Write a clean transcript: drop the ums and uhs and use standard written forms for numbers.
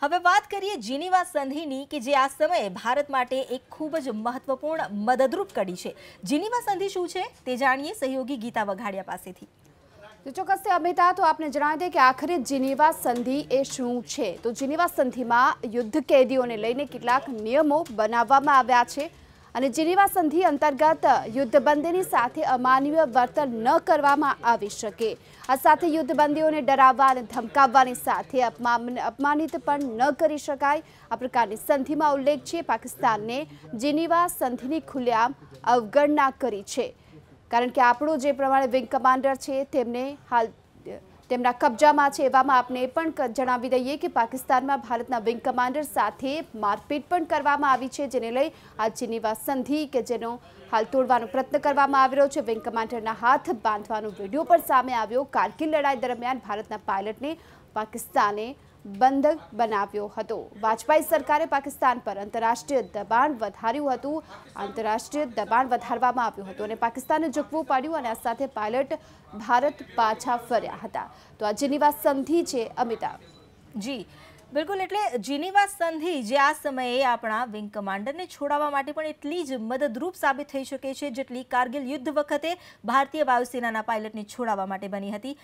હવે વાત કરીએ જીનીવા સંધિની કે જે આ સમયે ભારત માટે એક ખૂબ જ મહત્વપૂર્ણ મદદરૂપ કડી છે। જીનીવા સંધિ શું છે તે જાણીએ સહયોગી ગીતા વઘાડિયા પાસેથી। તો ચોક્કસ અમિતા, તો આપને જણાવી દે કે આખરે જીનીવા સંધિ એ શું છે। તો જીનીવા સંધિમાં યુદ્ધ કેદીઓને લઈને કેટલાક નિયમો બનાવવામાં આવ્યા છે અને જીનીવા સંધિ અંતર્ગત યુદ્ધબંધીની સાથે અમાનવીય વર્તન ન કરવામાં આવી શકે। આ સાથે યુદ્ધબંધીઓને ડરાવવા અને ધમકાવવાની સાથે અપમાનિત પણ ન કરી શકાય। આ પ્રકારની સંધિમાં ઉલ્લેખ છે। પાકિસ્તાનને જીનીવા સંધિની ખુલ્લેઆમ અવગણના કરી છે, કારણ કે આપણો જે પ્રમાણે વિંગ કમાન્ડર છે તેમને હાલ તેમના કબજામાં છે। એવામાં આપને એ પણ જણાવી દઈએ કે પાકિસ્તાનમાં ભારતના વિંગ કમાન્ડર સાથે મારપીટ પણ કરવામાં આવી છે, જેને લઈ આ જીનીવા સંધિ કે જેનો હાલ તોડવાનો પ્રયત્ન કરવામાં આવી રહ્યો છે। વિંગ કમાન્ડરના હાથ બાંધવાનો વિડીયો પણ સામે આવ્યો। કારગિલ લડાઈ દરમિયાન ભારતના પાયલટને પાકિસ્તાને બંધક બનાવ્યો હતો। વાજપેયી સરકારે પાકિસ્તાન પર આંતરરાષ્ટ્રીય દબાણ વધાર્યું હતું। આંતરરાષ્ટ્રીય દબાણ વધારવામાં આવ્યું હતું અને પાકિસ્તાને ઝૂકવું પડ્યું અને આ સાથે પાયલટ ભારત પાછા ફર્યા હતા। તો આ જીનીવા સંધિ છે અમિતા। જી બિલકુલ, એટલે જીનીવા સંધિ જે આ સમયે આપણા વિંગ કમાન્ડરને છોડાવવા માટે પણ એટલી જ મદદરૂપ સાબિત થઈ શકે છે જેટલી કારગિલ યુદ્ધ વખતે ભારતીય વાયુસેનાના પાયલટને છોડાવવા માટે બની હતી।